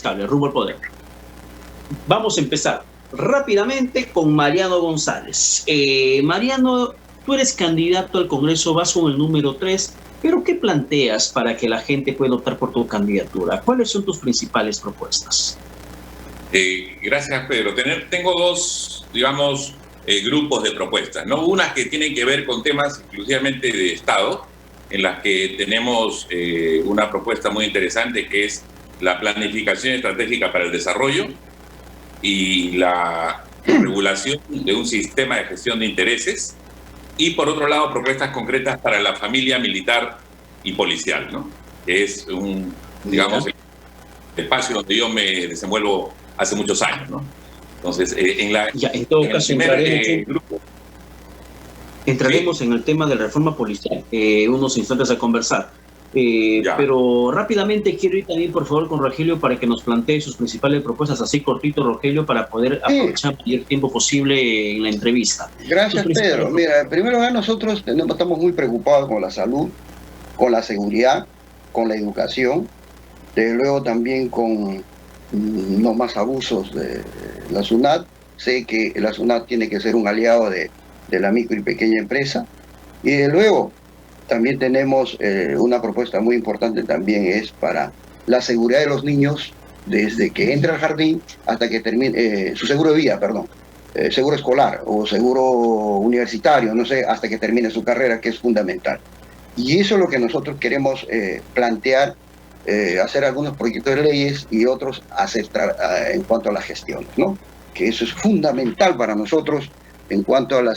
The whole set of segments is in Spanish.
Cable, rumbo al poder. Vamos a empezar rápidamente con Mariano González. Mariano, tú eres candidato al Congreso, vas con el número 3, pero ¿qué planteas para que la gente pueda optar por tu candidatura? ¿Cuáles son tus principales propuestas? Gracias, Pedro. Tengo dos, digamos, grupos de propuestas, ¿no? Unas que tienen que ver con temas exclusivamente de Estado, en las que tenemos una propuesta muy interesante que es la planificación estratégica para el desarrollo y la regulación de un sistema de gestión de intereses, y por otro lado propuestas concretas para la familia militar y policial, ¿no? Que es digamos, el espacio donde yo me desenvuelvo hace muchos años, ¿no? Entonces, en todo caso, entraremos en el tema de la reforma policial unos instantes a conversar. Pero rápidamente quiero ir también, por favor, con Rogelio para que nos plantee sus principales propuestas, así cortito, Rogelio, para poder aprovechar el mayor tiempo posible en la entrevista. Gracias, Pedro. Mira, en primer lugar, nosotros estamos muy preocupados con la salud, con la seguridad, con la educación, desde luego también con no más abusos de la SUNAT. Sé que la SUNAT tiene que ser un aliado de la micro y pequeña empresa, y desde luego también tenemos una propuesta muy importante también, es para la seguridad de los niños desde que entra al jardín hasta que termine su seguro de vida, seguro escolar o seguro universitario, no sé, hasta que termine su carrera, que es fundamental. Y eso es lo que nosotros queremos plantear, hacer algunos proyectos de leyes y otros hacer en cuanto a las gestiones, ¿no? Que eso es fundamental para nosotros en cuanto a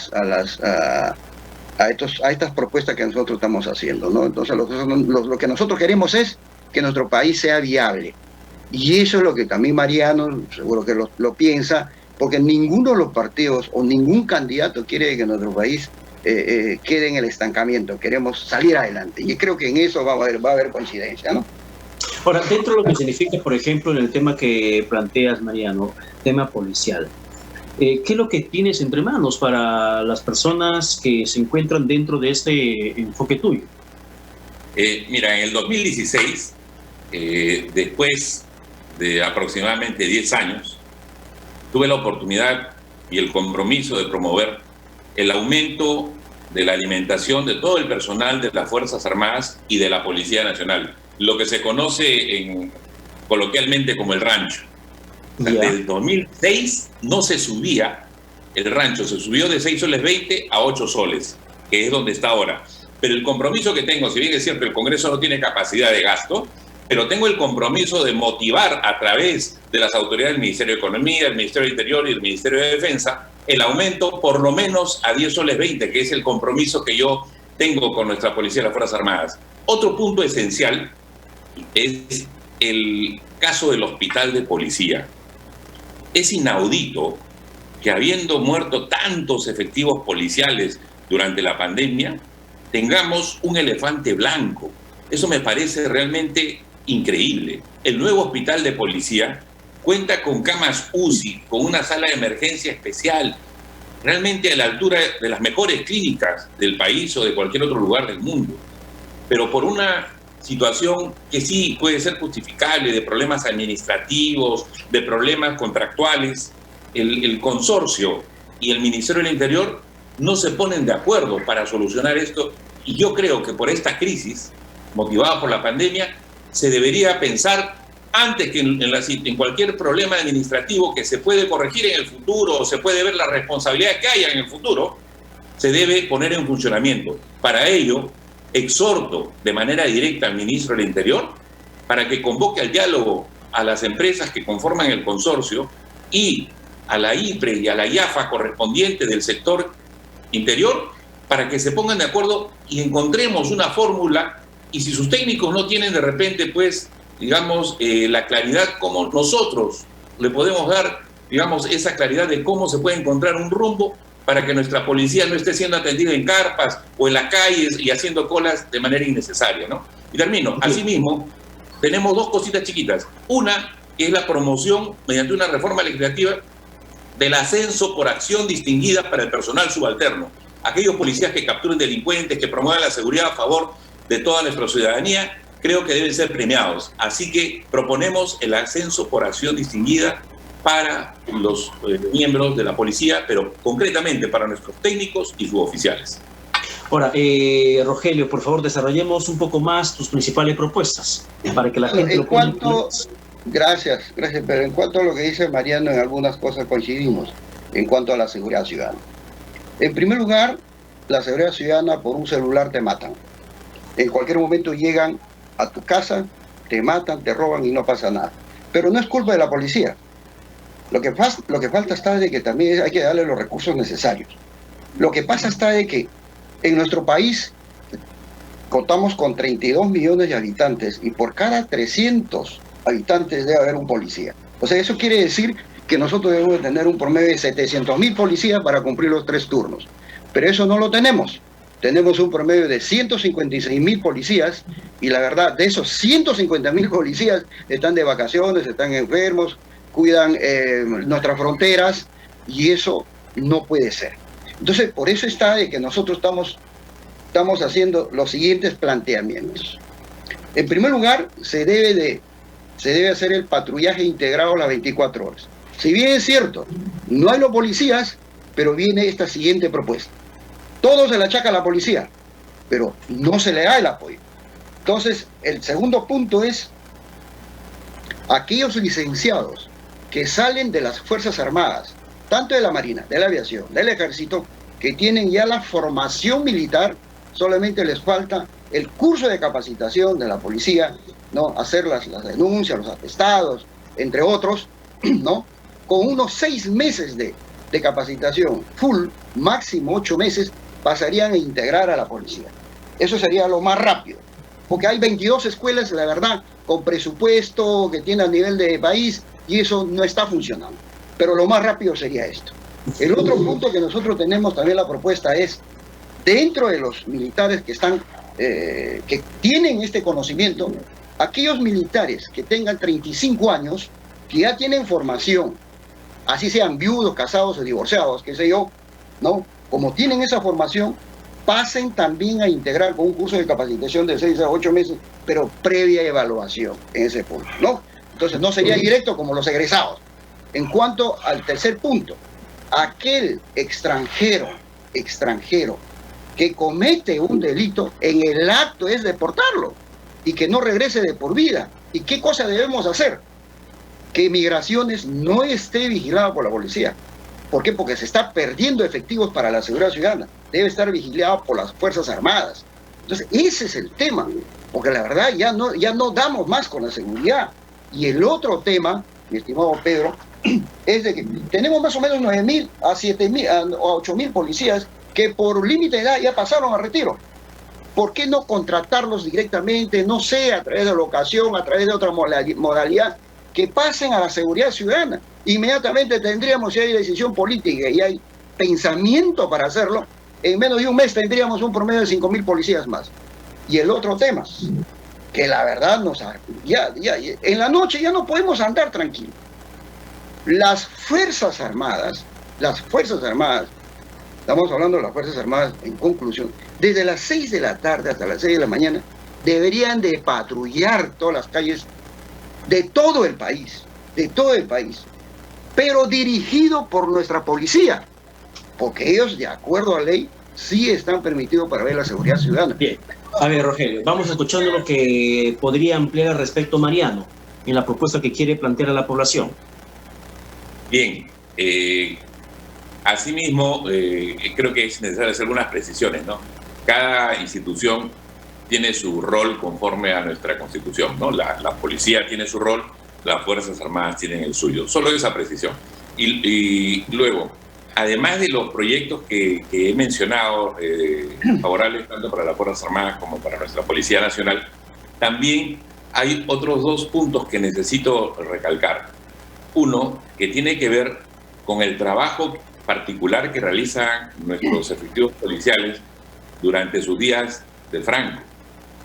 estas propuestas que nosotros estamos haciendo, ¿no? Entonces lo que nosotros queremos es que nuestro país sea viable. Y eso es lo que también Mariano seguro que lo piensa, porque ninguno de los partidos o ningún candidato quiere que nuestro país quede en el estancamiento. Queremos salir adelante. Y creo que en eso va a haber coincidencia, ¿no? Ahora, dentro de lo que significa, por ejemplo, en el tema que planteas, Mariano, tema policial, ¿qué es lo que tienes entre manos para las personas que se encuentran dentro de este enfoque tuyo? Mira, en el 2016, después de aproximadamente 10 años, tuve la oportunidad y el compromiso de promover el aumento de la alimentación de todo el personal de las Fuerzas Armadas y de la Policía Nacional, lo que se conoce coloquialmente como el rancho. Desde el 2006 no se subía el rancho, se subió de 6 soles 20 a 8 soles, que es donde está ahora. Pero el compromiso que tengo, si bien es cierto, el Congreso no tiene capacidad de gasto, pero tengo el compromiso de motivar a través de las autoridades del Ministerio de Economía, el Ministerio del Interior y el Ministerio de Defensa el aumento por lo menos a 10 soles 20, que es el compromiso que yo tengo con nuestra Policía y las Fuerzas Armadas. Otro punto esencial es el caso del hospital de policía. Es inaudito que habiendo muerto tantos efectivos policiales durante la pandemia, tengamos un elefante blanco. Eso me parece realmente increíble. El nuevo hospital de policía cuenta con camas UCI, con una sala de emergencia especial, realmente a la altura de las mejores clínicas del país o de cualquier otro lugar del mundo. Pero por una situación que sí puede ser justificable, de problemas administrativos, de problemas contractuales, el consorcio y el Ministerio del Interior no se ponen de acuerdo para solucionar esto, y yo creo que por esta crisis, motivada por la pandemia, se debería pensar antes que en cualquier problema administrativo que se puede corregir en el futuro o se puede ver la responsabilidad que haya en el futuro, se debe poner en funcionamiento. Para ello, exhorto de manera directa al ministro del Interior para que convoque al diálogo a las empresas que conforman el consorcio y a la IPRE y a la IAFA correspondiente del sector interior para que se pongan de acuerdo y encontremos una fórmula. Y si sus técnicos no tienen de repente, pues, digamos, la claridad como nosotros le podemos dar, digamos, esa claridad de cómo se puede encontrar un rumbo para que nuestra policía no esté siendo atendida en carpas o en las calles y haciendo colas de manera innecesaria, ¿no? Y termino. Asimismo, tenemos dos cositas chiquitas. Una es la promoción mediante una reforma legislativa del ascenso por acción distinguida para el personal subalterno. Aquellos policías que capturen delincuentes, que promuevan la seguridad a favor de toda nuestra ciudadanía, creo que deben ser premiados. Así que proponemos el ascenso por acción distinguida para los miembros de la policía, pero concretamente para nuestros técnicos y suboficiales. Ahora, Rogelio, por favor, desarrollemos un poco más tus principales propuestas para que la gente Gracias, pero en cuanto a lo que dice Mariano, en algunas cosas coincidimos en cuanto a la seguridad ciudadana. En primer lugar, la seguridad ciudadana, por un celular te matan. En cualquier momento llegan a tu casa, te matan, te roban y no pasa nada. Pero no es culpa de la policía. Lo que falta está de que también hay que darle los recursos necesarios. Lo que pasa está de que en nuestro país contamos con 32 millones de habitantes y por cada 300 habitantes debe haber un policía. O sea, eso quiere decir que nosotros debemos tener un promedio de 700.000 policías para cumplir los 3 turnos. Pero eso no lo tenemos. Tenemos un promedio de 156.000 policías y la verdad, de esos 150.000 policías están de vacaciones, están enfermos, cuidan nuestras fronteras y eso no puede ser. Entonces, por eso está de que nosotros estamos haciendo los siguientes planteamientos. En primer lugar, se debe hacer el patrullaje integrado a las 24 horas. Si bien es cierto, no hay los policías, pero viene esta siguiente propuesta. Todo se le achaca a la policía, pero no se le da el apoyo. Entonces, el segundo punto es aquellos licenciados que salen de las Fuerzas Armadas, tanto de la Marina, de la Aviación, del Ejército, que tienen ya la formación militar, solamente les falta el curso de capacitación de la policía, ¿no? Hacer las denuncias, los atestados, entre otros, ¿no? Con unos 6 meses de capacitación full, máximo 8 meses, pasarían a integrar a la policía. Eso sería lo más rápido, porque hay 22 escuelas, la verdad, con presupuesto que tiene a nivel de país, y eso no está funcionando. Pero lo más rápido sería esto. El otro punto que nosotros tenemos también la propuesta es, dentro de los militares que están, que tienen este conocimiento, aquellos militares que tengan 35 años, que ya tienen formación, así sean viudos, casados o divorciados, qué sé yo, ¿no? Como tienen esa formación, pasen también a integrar con un curso de capacitación de 6 a 8 meses, pero previa evaluación en ese punto, ¿no? Entonces no sería directo como los egresados. En cuanto al tercer punto, aquel extranjero que comete un delito, en el acto es deportarlo y que no regrese de por vida. ¿Y qué cosa debemos hacer? Que Migraciones no esté vigilado por la policía. ¿Por qué? Porque se está perdiendo efectivos para la seguridad ciudadana. Debe estar vigilado por las Fuerzas Armadas. Entonces, ese es el tema, porque la verdad ya no damos más con la seguridad. Y el otro tema, mi estimado Pedro, es de que tenemos más o menos 9.000 a 7.000 a 8.000 policías que por límite de edad ya pasaron a retiro. ¿Por qué no contratarlos directamente, no sé, a través de locación, a través de otra modalidad, que pasen a la seguridad ciudadana? Inmediatamente tendríamos, si hay decisión política y hay pensamiento para hacerlo, en menos de un mes tendríamos un promedio de 5.000 policías más. Y el otro tema, que la verdad en la noche ya no podemos andar tranquilos. Las Fuerzas Armadas, estamos hablando de las Fuerzas Armadas en conclusión, desde las 6 de la tarde hasta las 6 de la mañana, deberían de patrullar todas las calles de todo el país, pero dirigido por nuestra policía, porque ellos, de acuerdo a ley, sí están permitidos para ver la seguridad ciudadana. Bien, a ver, Rogelio, vamos escuchando lo que podría ampliar al respecto Mariano, en la propuesta que quiere plantear a la población. Bien, asimismo, creo que es necesario hacer algunas precisiones, ¿no? Cada institución tiene su rol conforme a nuestra Constitución, ¿no? La policía tiene su rol, las Fuerzas Armadas tienen el suyo. Solo esa precisión. Y luego, además de los proyectos que he mencionado, favorables tanto para las Fuerzas Armadas como para nuestra Policía Nacional, también hay otros 2 puntos que necesito recalcar. Uno, que tiene que ver con el trabajo particular que realizan nuestros efectivos policiales durante sus días de franco,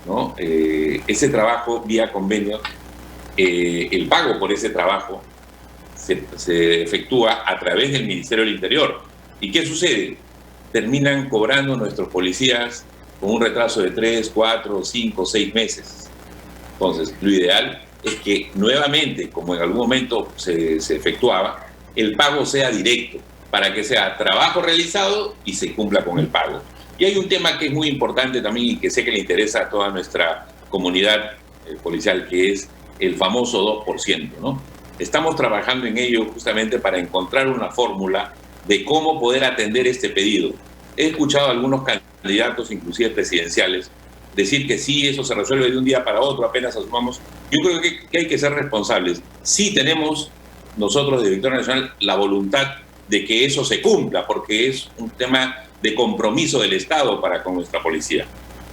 ¿no? Ese trabajo vía convenio, el pago por ese trabajo se efectúa a través del Ministerio del Interior. ¿Y qué sucede? Terminan cobrando nuestros policías con un retraso de 3, 4, 5, 6 meses. Entonces, lo ideal es que nuevamente, como en algún momento se efectuaba, el pago sea directo, para que sea trabajo realizado y se cumpla con el pago. Y hay un tema que es muy importante también y que sé que le interesa a toda nuestra comunidad policial, que es el famoso 2%, ¿no? Estamos trabajando en ello justamente para encontrar una fórmula de cómo poder atender este pedido. He escuchado a algunos candidatos, inclusive presidenciales, decir que sí, eso se resuelve de un día para otro, apenas asumamos. Yo creo que hay que ser responsables. Sí tenemos nosotros, de Victoria Nacional, la voluntad de que eso se cumpla, porque es un tema de compromiso del Estado para con nuestra policía.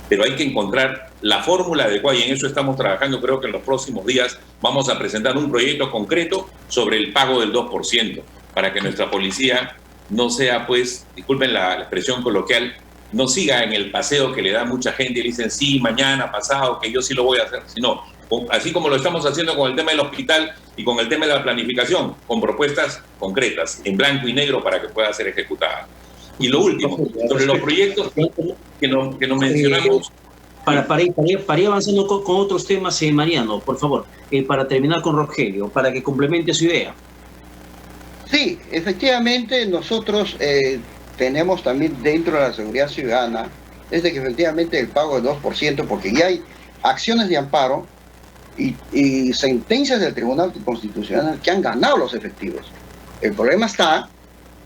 Pero hay que encontrar la fórmula adecuada y en eso estamos trabajando. Creo que en los próximos días vamos a presentar un proyecto concreto sobre el pago del 2%, para que nuestra policía no sea, pues, disculpen la expresión coloquial, no siga en el paseo que le da mucha gente y le dicen sí, mañana, pasado, que yo sí lo voy a hacer, sino así como lo estamos haciendo con el tema del hospital y con el tema de la planificación, con propuestas concretas, en blanco y negro para que pueda ser ejecutada. Y lo último, sobre los proyectos que nos mencionamos. Para ir avanzando con otros temas, Mariano, por favor, para terminar con Rogelio, para que complemente su idea. Sí, efectivamente nosotros tenemos también dentro de la seguridad ciudadana, desde que efectivamente el pago del 2%, porque ya hay acciones de amparo y sentencias del Tribunal Constitucional que han ganado los efectivos. El problema está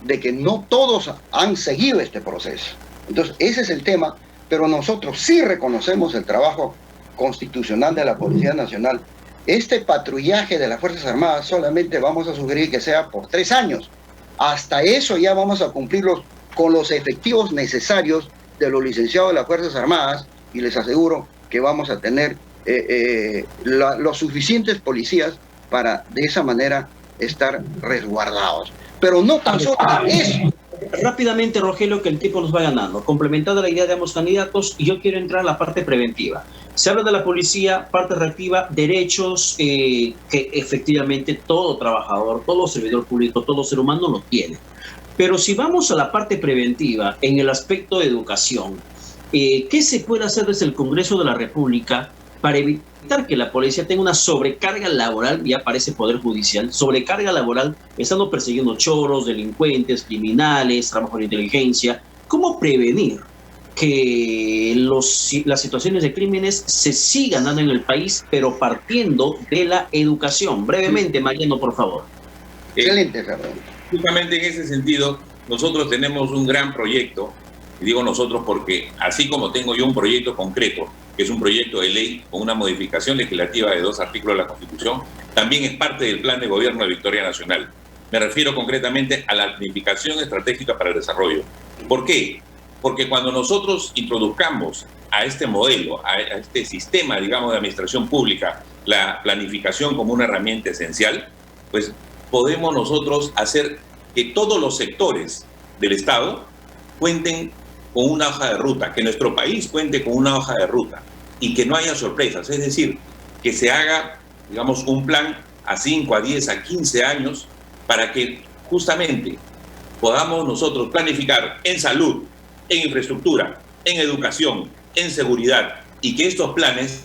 de que no todos han seguido este proceso. Entonces, ese es el tema, pero nosotros sí reconocemos el trabajo constitucional de la Policía Nacional. Este patrullaje de las Fuerzas Armadas solamente vamos a sugerir que sea por 3 años. Hasta eso ya vamos a cumplirlos con los efectivos necesarios de los licenciados de las Fuerzas Armadas y les aseguro que vamos a tener los suficientes policías para de esa manera estar resguardados. Pero no tan solo eso. Rápidamente, Rogelio, que el tiempo nos va ganando. Complementada la idea de ambos candidatos, yo quiero entrar a la parte preventiva. Se habla de la policía, parte reactiva, derechos que efectivamente todo trabajador, todo servidor público, todo ser humano lo tiene. Pero si vamos a la parte preventiva, en el aspecto de educación, ¿qué se puede hacer desde el Congreso de la República para evitar que la policía tenga una sobrecarga laboral? Ya parece Poder Judicial, sobrecarga laboral, estando persiguiendo choros, delincuentes, criminales, trabajo de inteligencia. ¿Cómo prevenir que las situaciones de crímenes se sigan dando en el país, pero partiendo de la educación? Brevemente, Mariano, por favor. Excelente, Fernando. Justamente en ese sentido, nosotros tenemos un gran proyecto, y digo nosotros porque así como tengo yo un proyecto concreto, que es un proyecto de ley con una modificación legislativa de 2 artículos de la Constitución, también es parte del plan de gobierno de Victoria Nacional. Me refiero concretamente a la planificación estratégica para el desarrollo. ¿Por qué? Porque cuando nosotros introduzcamos a este modelo, a este sistema, digamos, de administración pública, la planificación como una herramienta esencial, pues podemos nosotros hacer que todos los sectores del Estado cuenten con una hoja de ruta, que nuestro país cuente con una hoja de ruta y que no haya sorpresas. Es decir, que se haga, digamos, un plan a 5, a 10, a 15 años para que justamente podamos nosotros planificar en salud, en infraestructura, en educación, en seguridad y que estos planes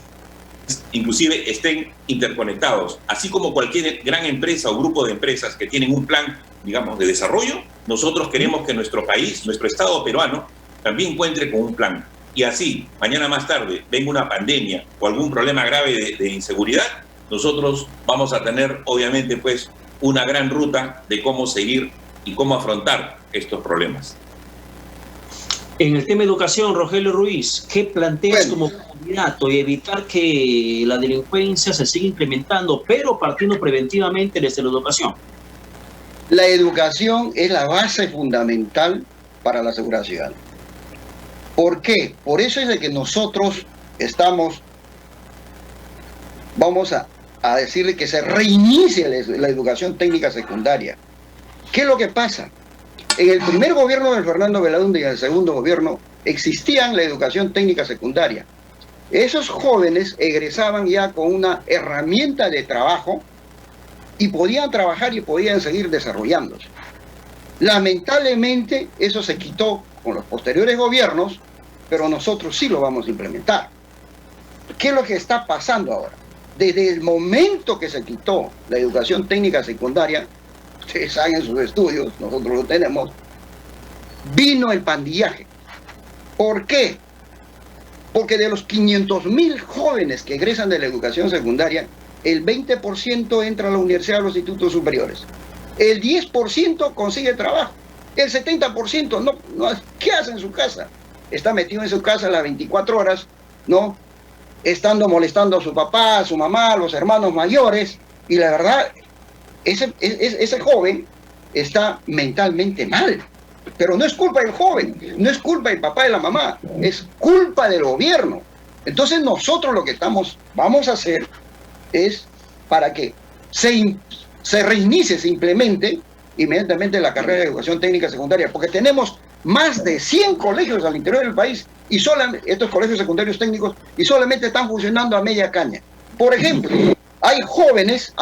inclusive estén interconectados. Así como cualquier gran empresa o grupo de empresas que tienen un plan, digamos, de desarrollo, nosotros queremos que nuestro país, nuestro Estado peruano, también cuente con un plan. Y así, mañana más tarde, venga una pandemia o algún problema grave de inseguridad, nosotros vamos a tener, obviamente, pues, una gran ruta de cómo seguir y cómo afrontar estos problemas. En el tema de educación, Rogelio Ruiz, ¿qué planteas como candidato y evitar que la delincuencia se siga incrementando, pero partiendo preventivamente desde la educación? La educación es la base fundamental para la seguridad ciudadana. ¿Por qué? Por eso es de que nosotros vamos a decirle que se reinicie la educación técnica secundaria. ¿Qué es lo que pasa? En el primer gobierno de Fernando Belaúnde y en el segundo gobierno existían la educación técnica secundaria. Esos jóvenes egresaban ya con una herramienta de trabajo y podían trabajar y podían seguir desarrollándose. Lamentablemente eso se quitó con los posteriores gobiernos, pero nosotros sí lo vamos a implementar. ¿Qué es lo que está pasando ahora? Desde el momento que se quitó la educación técnica secundaria, ustedes saben sus estudios, nosotros lo tenemos, vino el pandillaje. ¿Por qué? Porque de los 500.000 jóvenes que egresan de la educación secundaria, el 20% entra a la universidad, a los institutos superiores. El 10% consigue trabajo. El 70% no, ¿qué hace en su casa? Está metido en su casa las 24 horas, ¿no? Estando molestando a su papá, a su mamá, a los hermanos mayores. Y la verdad, ese joven está mentalmente mal. Pero no es culpa del joven, no es culpa del papá y de la mamá, es culpa del gobierno. Entonces nosotros lo que vamos a hacer es para que se reinicie, se implemente inmediatamente la carrera de educación técnica secundaria, porque tenemos más de 100 colegios al interior del país, y solamente estos colegios secundarios técnicos, y solamente están funcionando a media caña. Por ejemplo, hay jóvenes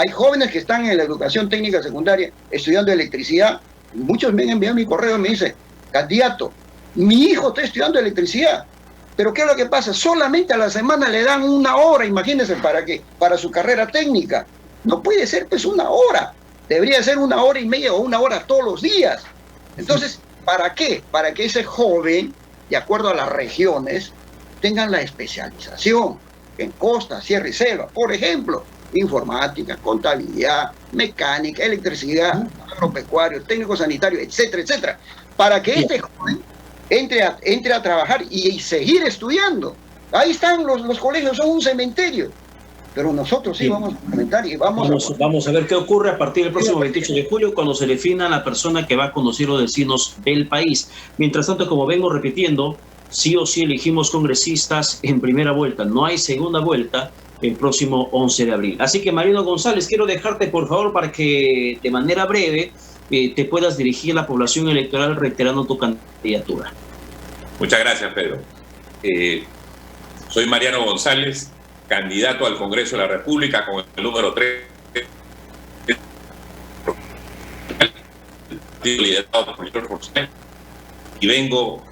que están en la educación técnica secundaria estudiando electricidad. Muchos me han enviado mi correo y me dicen: candidato, mi hijo está estudiando electricidad, pero ¿qué es lo que pasa? Solamente a la semana le dan 1 hora, imagínense, para su carrera técnica. No puede ser pues 1 hora, debería ser 1 hora y media o 1 hora todos los días. Entonces, ¿para qué? Para que ese joven, de acuerdo a las regiones, tengan la especialización en costa, sierra y selva. Por ejemplo, informática, contabilidad, mecánica, electricidad, agropecuario, técnico sanitario, etcétera, etcétera, para que este joven entre a trabajar y seguir estudiando. Ahí están los colegios, son un cementerio, pero nosotros sí vamos a implementar y vamos a ver qué ocurre a partir del próximo 28 de julio, cuando se defina la persona que va a conocer los destinos del país. Mientras tanto, como vengo repitiendo, sí o sí elegimos congresistas en primera vuelta, no hay segunda vuelta el próximo 11 de abril. Así que, Mariano González, quiero dejarte, por favor, para que de manera breve te puedas dirigir a la población electoral reiterando tu candidatura. Muchas gracias, Pedro. Soy Mariano González, candidato al Congreso de la República con el número 3, liderado por George Forsyth, y vengo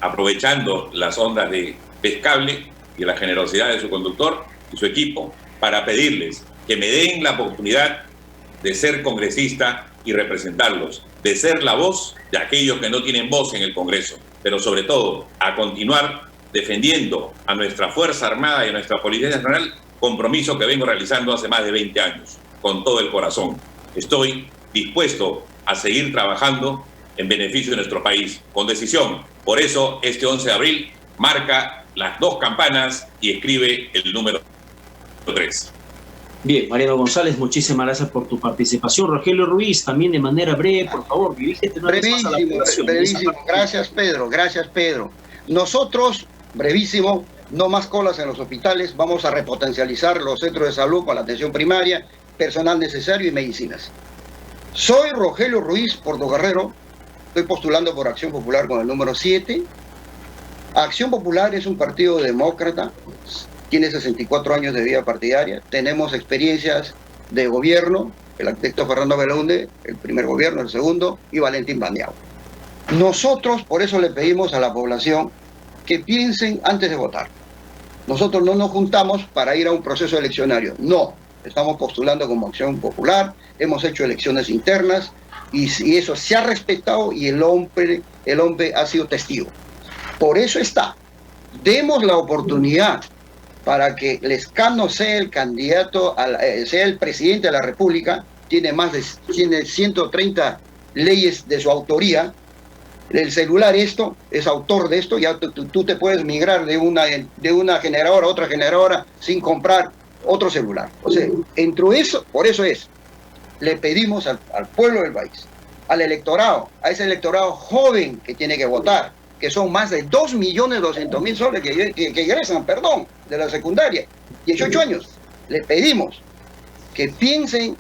aprovechando las ondas de Pescable y la generosidad de su conductor y su equipo para pedirles que me den la oportunidad de ser congresista y representarlos, de ser la voz de aquellos que no tienen voz en el Congreso, pero sobre todo a continuar defendiendo a nuestra Fuerza Armada y a nuestra Policía Nacional, compromiso que vengo realizando hace más de 20 años, con todo el corazón. Estoy dispuesto a seguir trabajando en beneficio de nuestro país, con decisión. Por eso, este 11 de abril marca las 2 campanas y escribe el número 3. Bien, Mariano González, muchísimas gracias por tu participación. Rogelio Ruiz, también de manera breve, por favor, dirígete una vez más a la población. Brevísimo. Gracias, Pedro. Nosotros, brevísimo, no más colas en los hospitales, vamos a repotencializar los centros de salud con la atención primaria, personal necesario y medicinas. Soy Rogelio Ruiz Portocarrero, estoy postulando por Acción Popular con el número 7. Acción Popular es un partido demócrata, tiene 64 años de vida partidaria, tenemos experiencias de gobierno, el arquitecto Fernando Belaunde, el primer gobierno, el segundo, y Valentín Paniagua. Nosotros, por eso le pedimos a la población que piensen antes de votar. Nosotros no nos juntamos para ir a un proceso eleccionario, no. Estamos postulando como Acción Popular, hemos hecho elecciones internas y eso se ha respetado y el hombre ha sido testigo. Por eso está. Demos la oportunidad para que Lescano sea el candidato, sea el presidente de la República, tiene 130 leyes de su autoría. El celular es autor de esto, ya tú te puedes migrar de una generadora a otra generadora sin comprar otro celular. O sea, por eso le pedimos al pueblo del país, al electorado, a ese electorado joven que tiene que votar, que son más de 2.200.000 soles que egresan, de la secundaria, 18 años. Le pedimos que piensen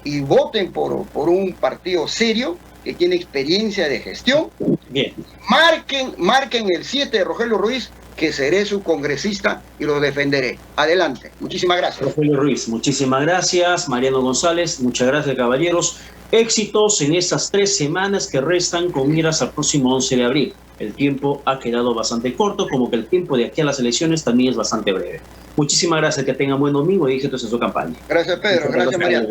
y voten por un partido serio, que tiene experiencia de gestión. Bien. Marquen el 7 de Rogelio Ruiz, que seré su congresista y lo defenderé. Adelante. Muchísimas gracias. Rogelio Ruiz, muchísimas gracias. Mariano González, muchas gracias, caballeros. Éxitos en estas 3 semanas que restan con miras al próximo 11 de abril. El tiempo ha quedado bastante corto, como que el tiempo de aquí a las elecciones también es bastante breve. Muchísimas gracias, que tengan buen domingo y éxitos en su campaña. Gracias, Pedro. Gracias, Mariano.